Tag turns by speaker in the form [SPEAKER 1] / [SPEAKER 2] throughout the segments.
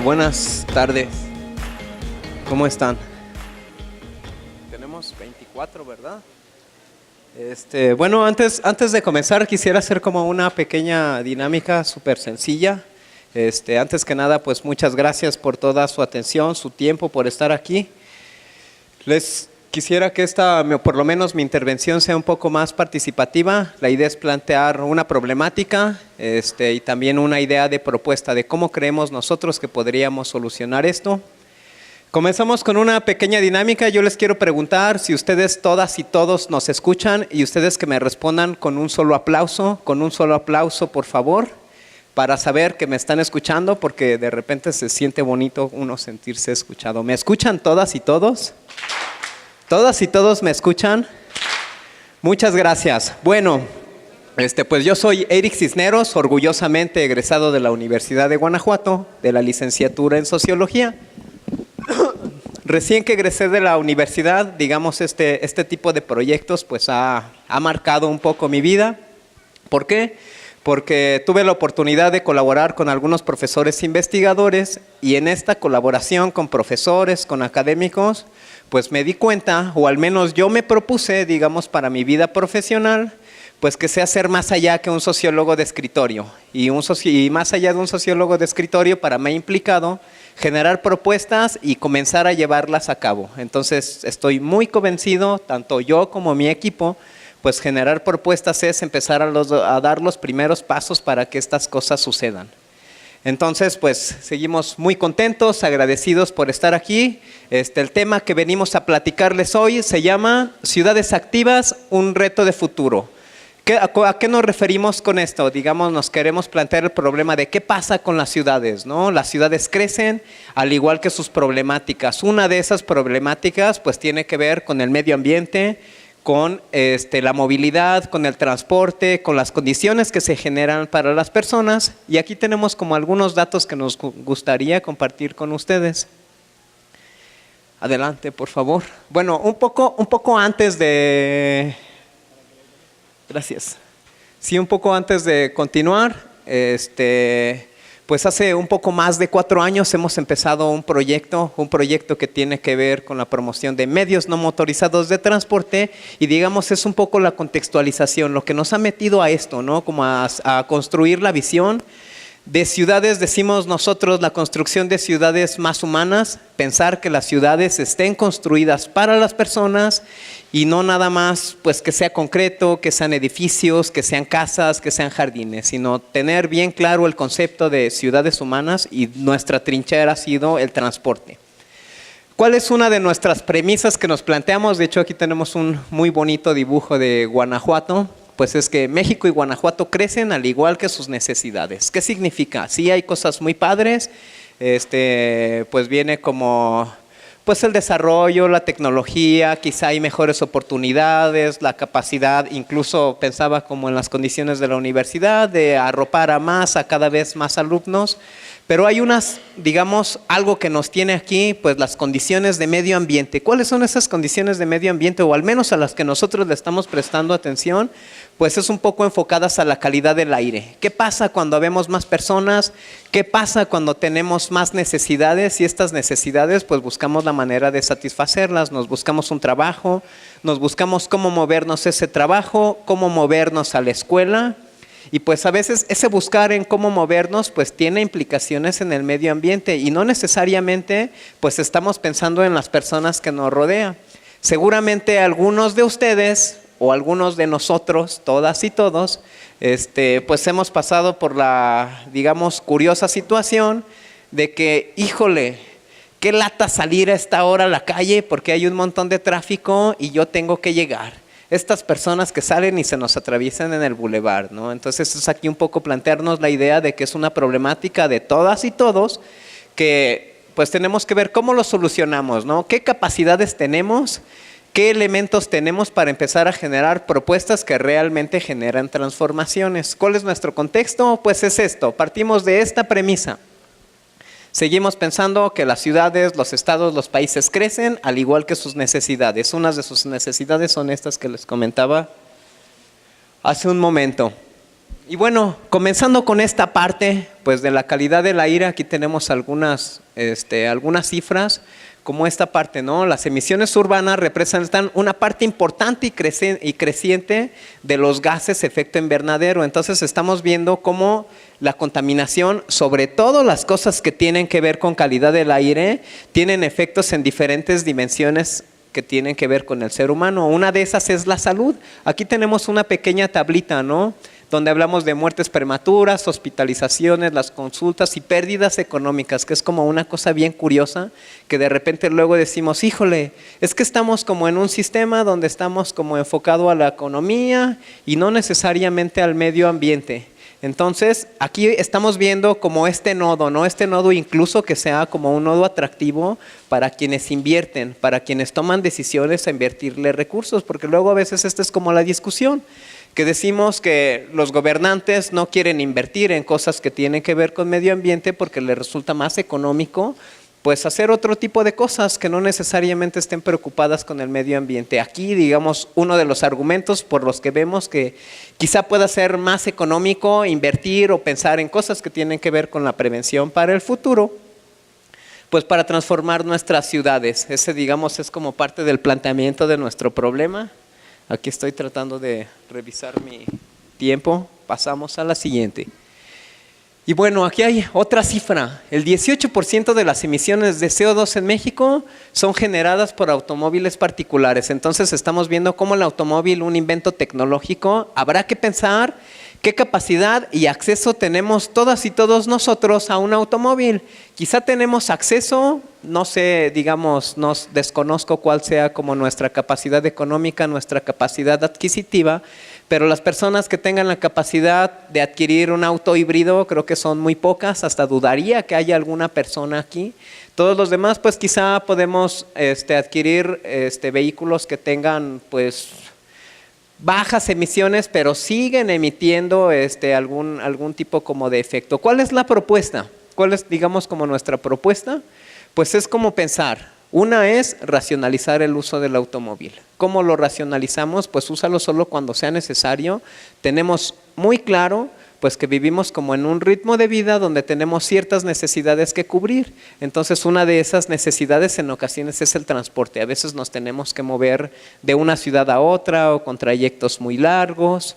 [SPEAKER 1] Buenas tardes. ¿Cómo están? Tenemos 24, ¿verdad? Bueno, antes de comenzar quisiera hacer como una pequeña dinámica súper sencilla. Antes que nada, pues muchas gracias por toda su atención, su tiempo, por estar aquí. Les quisiera que por lo menos mi intervención sea un poco más participativa. La idea es plantear una problemática y también una idea de propuesta de cómo creemos nosotros que podríamos solucionar esto. Comenzamos con una pequeña dinámica. Yo les quiero preguntar si ustedes todas y todos nos escuchan y ustedes que me respondan con un solo aplauso, por favor, para saber que me están escuchando, porque de repente se siente bonito uno sentirse escuchado. ¿Me escuchan todas y todos? ¿Todas y todos me escuchan? Muchas gracias. Bueno, pues yo soy Eric Cisneros, orgullosamente egresado de la Universidad de Guanajuato, de la licenciatura en Sociología. Recién que egresé de la universidad, digamos, este tipo de proyectos pues ha marcado un poco mi vida. ¿Por qué? Porque tuve la oportunidad de colaborar con algunos profesores investigadores y en esta colaboración con profesores, con académicos, pues me di cuenta, o al menos yo me propuse, digamos, para mi vida profesional, pues que sé ser más allá que un sociólogo de escritorio. Y más allá de un sociólogo de escritorio, para mí ha implicado generar propuestas y comenzar a llevarlas a cabo. Entonces, estoy muy convencido, tanto yo como mi equipo, pues generar propuestas es empezar a dar los primeros pasos para que estas cosas sucedan. Entonces, pues seguimos muy contentos, agradecidos por estar aquí. El tema que venimos a platicarles hoy se llama Ciudades Activas, un reto de futuro. ¿A qué nos referimos con esto? Digamos, nos queremos plantear el problema de qué pasa con las ciudades, ¿no? Las ciudades crecen al igual que sus problemáticas. Una de esas problemáticas pues tiene que ver con el medio ambiente, con la movilidad, con el transporte, con las condiciones que se generan para las personas. Y aquí tenemos como algunos datos que nos gustaría compartir con ustedes. Adelante, por favor. Bueno, un poco antes de... Gracias. Sí, un poco antes de continuar, pues hace un poco más de 4 años hemos empezado un proyecto que tiene que ver con la promoción de medios no motorizados de transporte y digamos es un poco la contextualización, lo que nos ha metido a esto, ¿no? Como a construir la visión de ciudades, decimos nosotros, la construcción de ciudades más humanas, pensar que las ciudades estén construidas para las personas y no nada más pues que sea concreto, que sean edificios, que sean casas, que sean jardines, sino tener bien claro el concepto de ciudades humanas y nuestra trinchera ha sido el transporte. ¿Cuál es una de nuestras premisas que nos planteamos? De hecho, aquí tenemos un muy bonito dibujo de Guanajuato. Pues es que México y Guanajuato crecen al igual que sus necesidades. ¿Qué significa? Sí hay cosas muy padres, pues viene como pues el desarrollo, la tecnología, quizá hay mejores oportunidades, la capacidad, incluso pensaba como en las condiciones de la universidad, de arropar a cada vez más alumnos. Pero hay digamos, algo que nos tiene aquí, pues las condiciones de medio ambiente. ¿Cuáles son esas condiciones de medio ambiente? O al menos a las que nosotros le estamos prestando atención, pues es un poco enfocadas a la calidad del aire. ¿Qué pasa cuando vemos más personas? ¿Qué pasa cuando tenemos más necesidades? Y estas necesidades, pues buscamos la manera de satisfacerlas. Nos buscamos un trabajo, nos buscamos cómo movernos ese trabajo, cómo movernos a la escuela. Y pues a veces ese buscar en cómo movernos pues tiene implicaciones en el medio ambiente y no necesariamente pues estamos pensando en las personas que nos rodean. Seguramente algunos de ustedes o algunos de nosotros, todas y todos, pues hemos pasado por la, digamos, curiosa situación de que, híjole, qué lata salir a esta hora a la calle porque hay un montón de tráfico y yo tengo que llegar. Estas personas que salen y se nos atraviesan en el bulevar, ¿no? Entonces es aquí un poco plantearnos la idea de que es una problemática de todas y todos que pues tenemos que ver cómo lo solucionamos, ¿no? ¿Qué capacidades tenemos? ¿Qué elementos tenemos para empezar a generar propuestas que realmente generan transformaciones? ¿Cuál es nuestro contexto? Pues es esto, partimos de esta premisa. Seguimos pensando que las ciudades, los estados, los países crecen al igual que sus necesidades. Unas de sus necesidades son estas que les comentaba hace un momento. Y bueno, comenzando con esta parte, pues de la calidad del aire, aquí tenemos algunas cifras, como esta parte, ¿no? Las emisiones urbanas representan una parte importante y creciente de los gases efecto invernadero. Entonces estamos viendo cómo la contaminación, sobre todo las cosas que tienen que ver con calidad del aire, tienen efectos en diferentes dimensiones que tienen que ver con el ser humano. Una de esas es la salud. Aquí tenemos una pequeña tablita, ¿no?, donde hablamos de muertes prematuras, hospitalizaciones, las consultas y pérdidas económicas, que es como una cosa bien curiosa, que de repente luego decimos, híjole, es que estamos como en un sistema donde estamos como enfocado a la economía y no necesariamente al medio ambiente. Entonces, aquí estamos viendo como este nodo, ¿no? Este nodo incluso que sea como un nodo atractivo para quienes invierten, para quienes toman decisiones a invertirle recursos, porque luego a veces esta es como la discusión, que decimos que los gobernantes no quieren invertir en cosas que tienen que ver con medio ambiente porque les resulta más económico pues hacer otro tipo de cosas que no necesariamente estén preocupadas con el medio ambiente. Aquí, digamos, uno de los argumentos por los que vemos que quizá pueda ser más económico invertir o pensar en cosas que tienen que ver con la prevención para el futuro, pues para transformar nuestras ciudades. Ese, digamos, es como parte del planteamiento de nuestro problema. Aquí estoy tratando de revisar mi tiempo. Pasamos a la siguiente. Y bueno, aquí hay otra cifra. El 18% de las emisiones de CO2 en México son generadas por automóviles particulares. Entonces estamos viendo cómo el automóvil, un invento tecnológico, habrá que pensar qué capacidad y acceso tenemos todas y todos nosotros a un automóvil. Quizá tenemos acceso, no sé, digamos, desconozco cuál sea como nuestra capacidad económica, nuestra capacidad adquisitiva, pero las personas que tengan la capacidad de adquirir un auto híbrido creo que son muy pocas, hasta dudaría que haya alguna persona aquí. Todos los demás pues quizá podemos adquirir vehículos que tengan pues bajas emisiones, pero siguen emitiendo algún tipo como de efecto. ¿Cuál es la propuesta? ¿Cuál es, digamos, como nuestra propuesta? Pues es como pensar. Una es racionalizar el uso del automóvil. ¿Cómo lo racionalizamos? Pues úsalo solo cuando sea necesario. Tenemos muy claro pues que vivimos como en un ritmo de vida donde tenemos ciertas necesidades que cubrir. Entonces una de esas necesidades en ocasiones es el transporte. A veces nos tenemos que mover de una ciudad a otra o con trayectos muy largos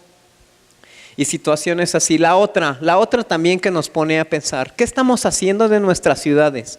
[SPEAKER 1] y situaciones así. La otra también que nos pone a pensar, ¿qué estamos haciendo de nuestras ciudades?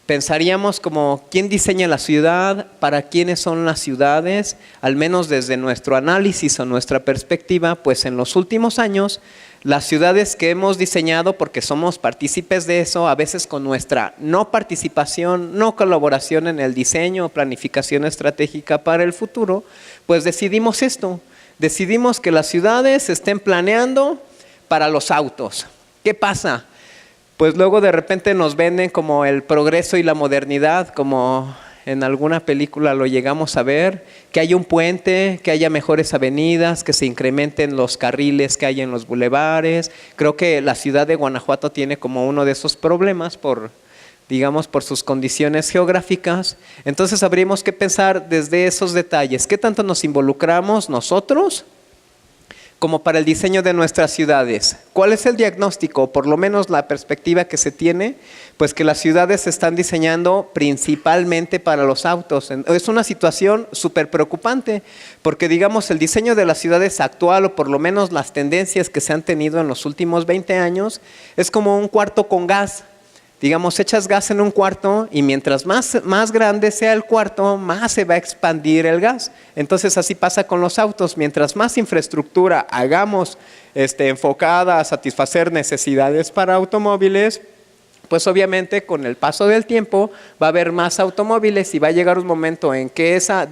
[SPEAKER 1] Pensaríamos como, ¿quién diseña la ciudad? ¿Para quiénes son las ciudades? Al menos desde nuestro análisis o nuestra perspectiva, pues en los últimos años, las ciudades que hemos diseñado, porque somos partícipes de eso, a veces con nuestra no participación, no colaboración en el diseño o planificación estratégica para el futuro, pues decidimos esto. Decidimos que las ciudades estén planeando para los autos. ¿Qué pasa? Pues luego de repente nos venden como el progreso y la modernidad, como en alguna película lo llegamos a ver, que haya un puente, que haya mejores avenidas, que se incrementen los carriles que hay en los bulevares. Creo que la ciudad de Guanajuato tiene como uno de esos problemas por sus condiciones geográficas. Entonces habríamos que pensar desde esos detalles, ¿qué tanto nos involucramos nosotros como para el diseño de nuestras ciudades? ¿Cuál es el diagnóstico? Por lo menos la perspectiva que se tiene, pues que las ciudades se están diseñando principalmente para los autos. Es una situación súper preocupante, porque digamos el diseño de las ciudades actual, o por lo menos las tendencias que se han tenido en los últimos 20 años, es como un cuarto con gas. Digamos, echas gas en un cuarto y mientras más grande sea el cuarto, más se va a expandir el gas. Entonces así pasa con los autos. Mientras más infraestructura hagamos enfocada a satisfacer necesidades para automóviles, pues obviamente con el paso del tiempo va a haber más automóviles y va a llegar un momento en que esa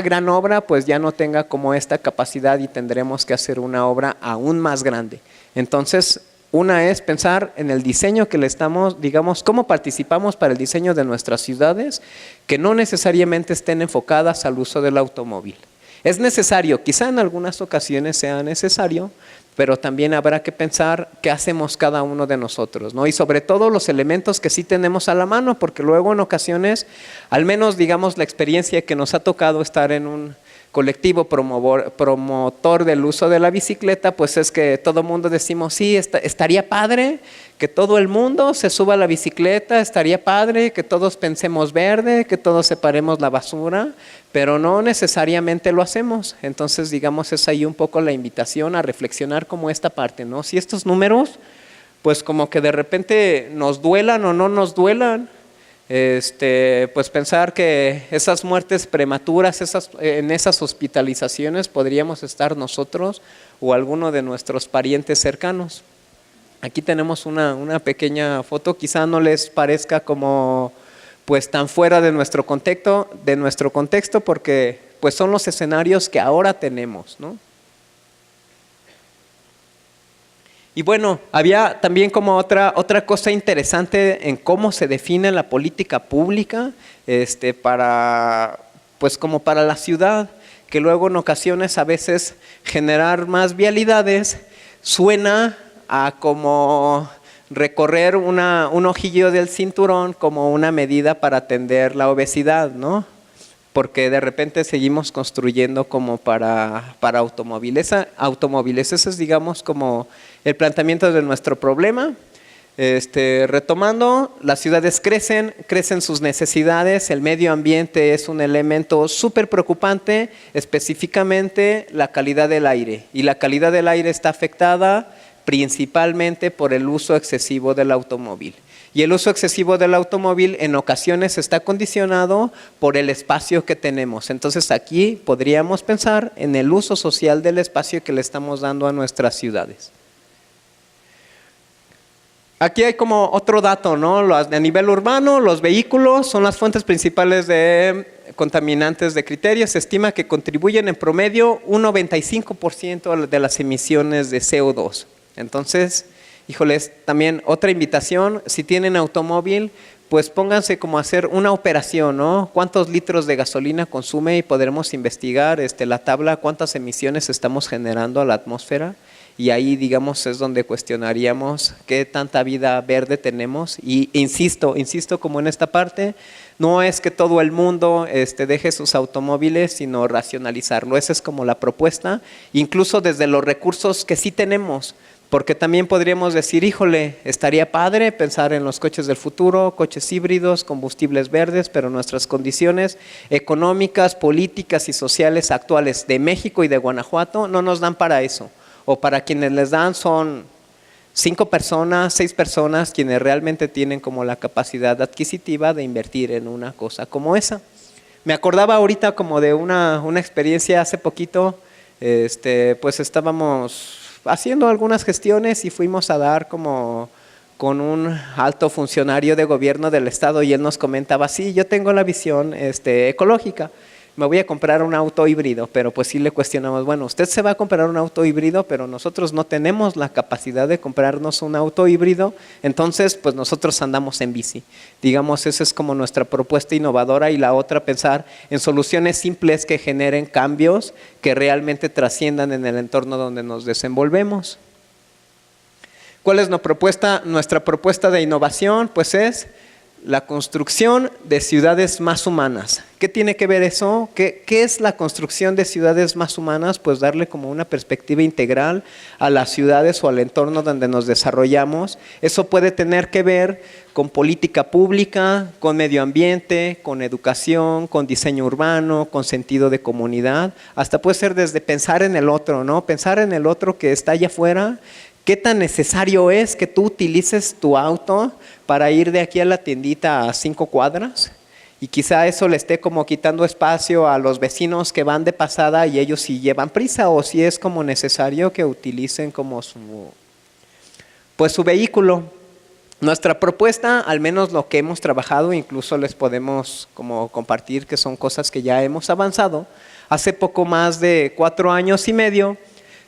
[SPEAKER 1] gran obra pues ya no tenga como esta capacidad y tendremos que hacer una obra aún más grande. Entonces, una es pensar en el diseño que le estamos, digamos, cómo participamos para el diseño de nuestras ciudades, que no necesariamente estén enfocadas al uso del automóvil. Es necesario, quizá en algunas ocasiones sea necesario, pero también habrá que pensar qué hacemos cada uno de nosotros, ¿no? Y sobre todo los elementos que sí tenemos a la mano, porque luego en ocasiones, al menos digamos la experiencia que nos ha tocado estar colectivo promotor del uso de la bicicleta, pues es que todo el mundo decimos, sí, estaría padre que todo el mundo se suba a la bicicleta, estaría padre que todos pensemos verde, que todos separemos la basura, pero no necesariamente lo hacemos. Entonces, digamos, es ahí un poco la invitación a reflexionar como esta parte, ¿no? Si estos números, pues como que de repente nos duelan o no nos duelan, pues pensar que esas muertes prematuras, en esas hospitalizaciones podríamos estar nosotros o alguno de nuestros parientes cercanos. Aquí tenemos una pequeña foto, quizá no les parezca como pues tan fuera de nuestro contexto, porque pues son los escenarios que ahora tenemos, ¿no? Y bueno, había también como otra cosa interesante en cómo se define la política pública pues como para la ciudad, que luego en ocasiones a veces generar más vialidades suena a como recorrer un ojillo del cinturón como una medida para atender la obesidad, ¿no? Porque de repente seguimos construyendo como para automóviles. Ese es, digamos, como el planteamiento de nuestro problema. Retomando, las ciudades crecen sus necesidades, el medio ambiente es un elemento súper preocupante, específicamente la calidad del aire. Y la calidad del aire está afectada principalmente por el uso excesivo del automóvil. Y el uso excesivo del automóvil en ocasiones está condicionado por el espacio que tenemos. Entonces aquí podríamos pensar en el uso social del espacio que le estamos dando a nuestras ciudades. Aquí hay como otro dato, ¿no? A nivel urbano, los vehículos son las fuentes principales de contaminantes de criterio. Se estima que contribuyen en promedio un 95% de las emisiones de CO2. Entonces, híjoles, también otra invitación, si tienen automóvil, pues pónganse como a hacer una operación, ¿no? ¿Cuántos litros de gasolina consume? Y podremos investigar la tabla, cuántas emisiones estamos generando a la atmósfera. Y ahí, digamos, es donde cuestionaríamos qué tanta vida verde tenemos. Y insisto como en esta parte, no es que todo el mundo deje sus automóviles, sino racionalizarlo. Esa es como la propuesta, incluso desde los recursos que sí tenemos. Porque también podríamos decir, híjole, estaría padre pensar en los coches del futuro, coches híbridos, combustibles verdes, pero nuestras condiciones económicas, políticas y sociales actuales de México y de Guanajuato no nos dan para eso. O para quienes les dan son 5 personas, 6 personas quienes realmente tienen como la capacidad adquisitiva de invertir en una cosa como esa. Me acordaba ahorita como de una experiencia hace poquito, pues estábamos haciendo algunas gestiones y fuimos a dar como con un alto funcionario de gobierno del estado y él nos comentaba, sí, yo tengo la visión ecológica, me voy a comprar un auto híbrido, pero pues sí le cuestionamos, bueno, usted se va a comprar un auto híbrido, pero nosotros no tenemos la capacidad de comprarnos un auto híbrido, entonces pues nosotros andamos en bici. Digamos, esa es como nuestra propuesta innovadora y la otra pensar en soluciones simples que generen cambios que realmente trasciendan en el entorno donde nos desenvolvemos. ¿Cuál es nuestra propuesta de innovación? Pues es la construcción de ciudades más humanas. ¿Qué tiene que ver eso? ¿Qué es la construcción de ciudades más humanas? Pues darle como una perspectiva integral a las ciudades o al entorno donde nos desarrollamos. Eso puede tener que ver con política pública, con medio ambiente, con educación, con diseño urbano, con sentido de comunidad. Hasta puede ser desde pensar en el otro, ¿no? Pensar en el otro que está allá afuera. ¿Qué tan necesario es que tú utilices tu auto para ir de aquí a la tiendita a 5 cuadras? Y quizá eso le esté como quitando espacio a los vecinos que van de pasada y ellos sí llevan prisa, o si es como necesario que utilicen como su vehículo. Nuestra propuesta, al menos lo que hemos trabajado, incluso les podemos como compartir que son cosas que ya hemos avanzado. Hace poco más de 4 años y medio,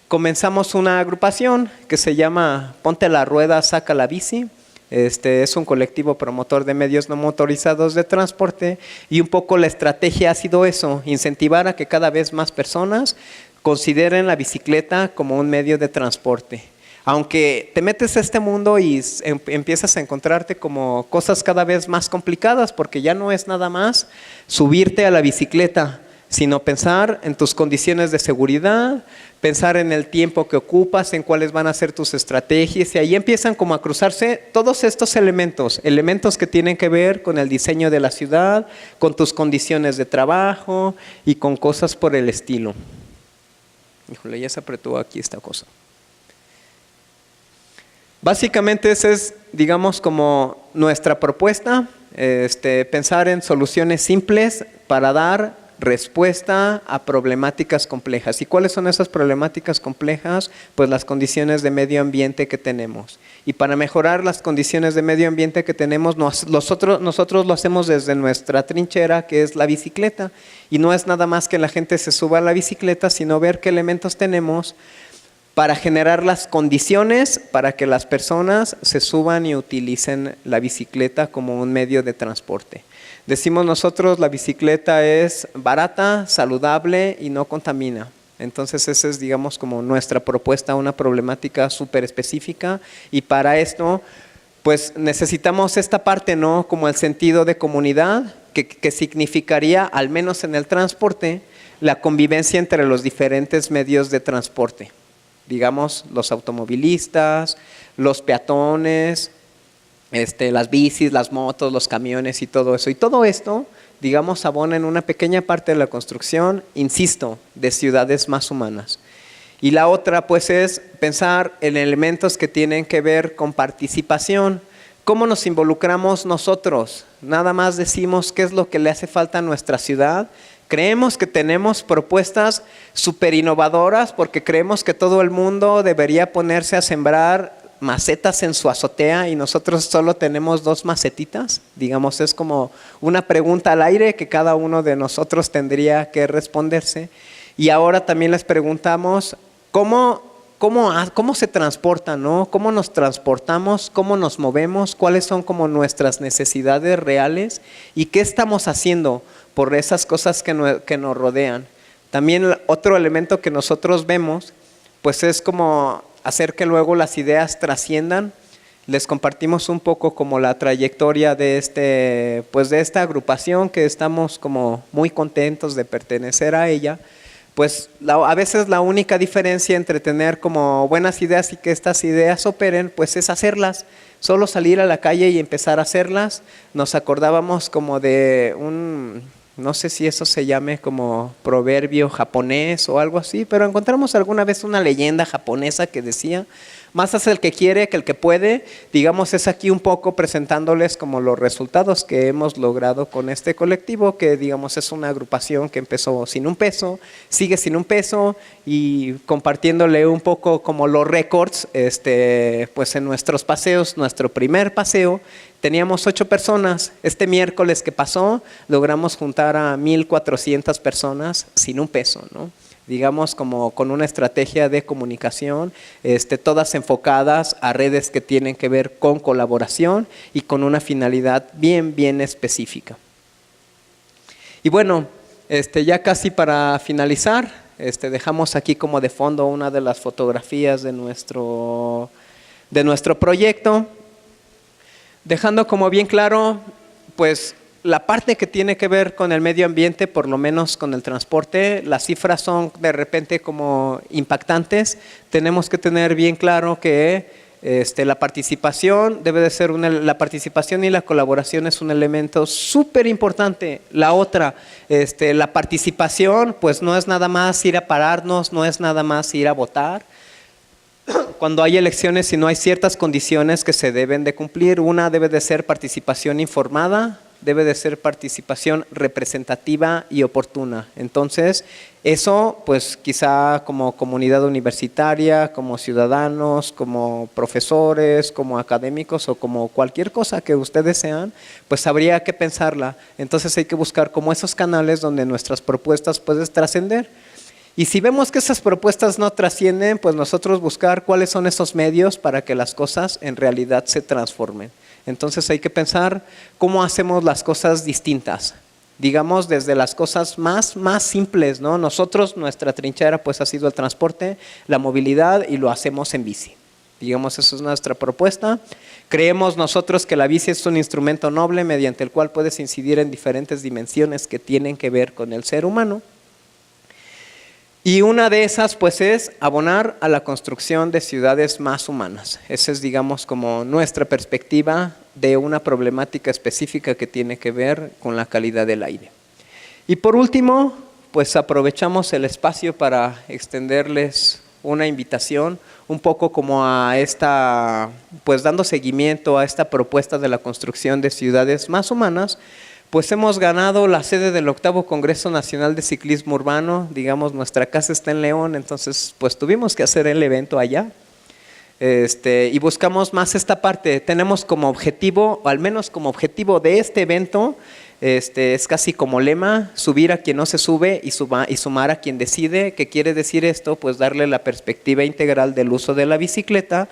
[SPEAKER 1] comenzamos una agrupación que se llama Ponte la Rueda, Saca la Bici. Es un colectivo promotor de medios no motorizados de transporte y un poco la estrategia ha sido eso, incentivar a que cada vez más personas consideren la bicicleta como un medio de transporte. Aunque te metes a este mundo y empiezas a encontrarte como cosas cada vez más complicadas, porque ya no es nada más subirte a la bicicleta, sino pensar en tus condiciones de seguridad, pensar en el tiempo que ocupas, en cuáles van a ser tus estrategias, y ahí empiezan como a cruzarse todos estos elementos que tienen que ver con el diseño de la ciudad, con tus condiciones de trabajo y con cosas por el estilo. Híjole, ya se apretó aquí esta cosa. Básicamente esa es, digamos, como nuestra propuesta, pensar en soluciones simples para dar respuesta a problemáticas complejas. ¿Y cuáles son esas problemáticas complejas? Pues las condiciones de medio ambiente que tenemos. Y para mejorar las condiciones de medio ambiente que tenemos, nosotros lo hacemos desde nuestra trinchera, que es la bicicleta. Y no es nada más que la gente se suba a la bicicleta, sino ver qué elementos tenemos para generar las condiciones para que las personas se suban y utilicen la bicicleta como un medio de transporte. Decimos nosotros, la bicicleta es barata, saludable y no contamina. Entonces esa es, digamos, como nuestra propuesta, una problemática súper específica, y para esto pues necesitamos esta parte, ¿no? Como el sentido de comunidad, que significaría, al menos en el transporte, la convivencia entre los diferentes medios de transporte. Digamos, los automovilistas, los peatones, las bicis, las motos, los camiones y todo eso. Y todo esto, digamos, abona en una pequeña parte de la construcción, insisto, de ciudades más humanas. Y la otra, pues, es pensar en elementos que tienen que ver con participación. ¿Cómo nos involucramos nosotros? Nada más decimos qué es lo que le hace falta a nuestra ciudad. Creemos que tenemos propuestas súper innovadoras porque creemos que todo el mundo debería ponerse a sembrar macetas en su azotea y nosotros solo tenemos 2 macetitas. Digamos, es como una pregunta al aire que cada uno de nosotros tendría que responderse. Y ahora también les preguntamos cómo se transportan, ¿no? ¿Cómo nos transportamos? ¿Cómo nos movemos? ¿Cuáles son como nuestras necesidades reales? ¿Y qué estamos haciendo por esas cosas que nos rodean? También otro elemento que nosotros vemos, pues es como hacer que luego las ideas trasciendan. Les compartimos un poco como la trayectoria de pues de esta agrupación, que estamos como muy contentos de pertenecer a ella. Pues a veces la única diferencia entre tener como buenas ideas y que estas ideas operen, pues es hacerlas. Solo salir a la calle y empezar a hacerlas. Nos acordábamos como de no sé si eso se llame como proverbio japonés o algo así, pero encontramos alguna vez una leyenda japonesa que decía: más hace el que quiere que el que puede. Digamos, es aquí un poco presentándoles como los resultados que hemos logrado con este colectivo, que digamos es una agrupación que empezó sin un peso, sigue sin un peso, y compartiéndole un poco como los récords, pues en nuestros paseos. Nuestro primer paseo teníamos 8 personas. Este miércoles que pasó logramos juntar a 1,400 personas sin un peso, ¿no? Digamos, como con una estrategia de comunicación, todas enfocadas a redes que tienen que ver con colaboración y con una finalidad bien específica. Y bueno, ya casi para finalizar, dejamos aquí como de fondo una de las fotografías de nuestro proyecto, dejando como bien claro, pues, la parte que tiene que ver con el medio ambiente, por lo menos con el transporte. Las cifras son de repente como impactantes. Tenemos que tener bien claro que la participación debe de ser la participación y la colaboración es un elemento súper importante. La otra, la participación, pues no es nada más ir a pararnos, no es nada más ir a votar. Cuando hay elecciones, si no hay ciertas condiciones que se deben de cumplir, una debe de ser participación informada, debe de ser participación representativa y oportuna. Entonces, eso pues quizá como comunidad universitaria, como ciudadanos, como profesores, como académicos o como cualquier cosa que ustedes sean, pues habría que pensarla. Entonces hay que buscar como esos canales donde nuestras propuestas pueden trascender. Y si vemos que esas propuestas no trascienden, pues nosotros buscar cuáles son esos medios para que las cosas en realidad se transformen. Entonces hay que pensar cómo hacemos las cosas distintas. Digamos, desde las cosas más simples, ¿no? Nosotros, nuestra trinchera pues ha sido el transporte, la movilidad, y lo hacemos en bici. Digamos, esa es nuestra propuesta. Creemos nosotros que la bici es un instrumento noble mediante el cual puedes incidir en diferentes dimensiones que tienen que ver con el ser humano. Y una de esas pues es abonar a la construcción de ciudades más humanas. Esa es, digamos, como nuestra perspectiva de una problemática específica que tiene que ver con la calidad del aire. Y por último, pues aprovechamos el espacio para extenderles una invitación, un poco como a esta, pues dando seguimiento a esta propuesta de la construcción de ciudades más humanas. Pues hemos ganado la sede del 8º Congreso Nacional de Ciclismo Urbano, digamos nuestra casa está en León, entonces pues tuvimos que hacer el evento allá. Y buscamos más esta parte, tenemos como objetivo, o al menos como objetivo de este evento, es casi como lema, subir a quien no se sube y sumar a quien decide. ¿Qué quiere decir esto? Pues darle la perspectiva integral del uso de la bicicleta,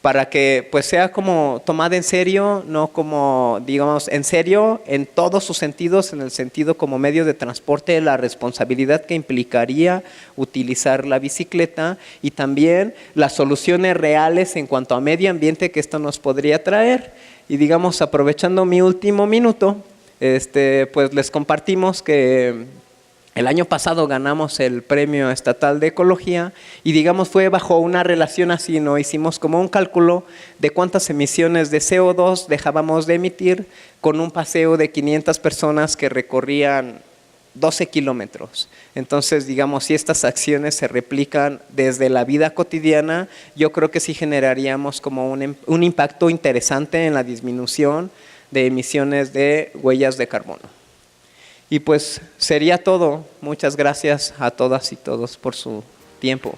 [SPEAKER 1] para que pues sea como tomada en serio, no como, digamos, en serio en todos sus sentidos, en el sentido como medio de transporte, la responsabilidad que implicaría utilizar la bicicleta y también las soluciones reales en cuanto a medio ambiente que esto nos podría traer. Y digamos, aprovechando mi último minuto, pues les compartimos que el año pasado ganamos el Premio Estatal de Ecología y digamos fue bajo una relación así, ¿no? Hicimos como un cálculo de cuántas emisiones de CO2 dejábamos de emitir con un paseo de 500 personas que recorrían 12 kilómetros. Entonces, digamos, si estas acciones se replican desde la vida cotidiana, yo creo que sí generaríamos como un impacto interesante en la disminución de emisiones de huellas de carbono. Y pues sería todo. Muchas gracias a todas y todos por su tiempo.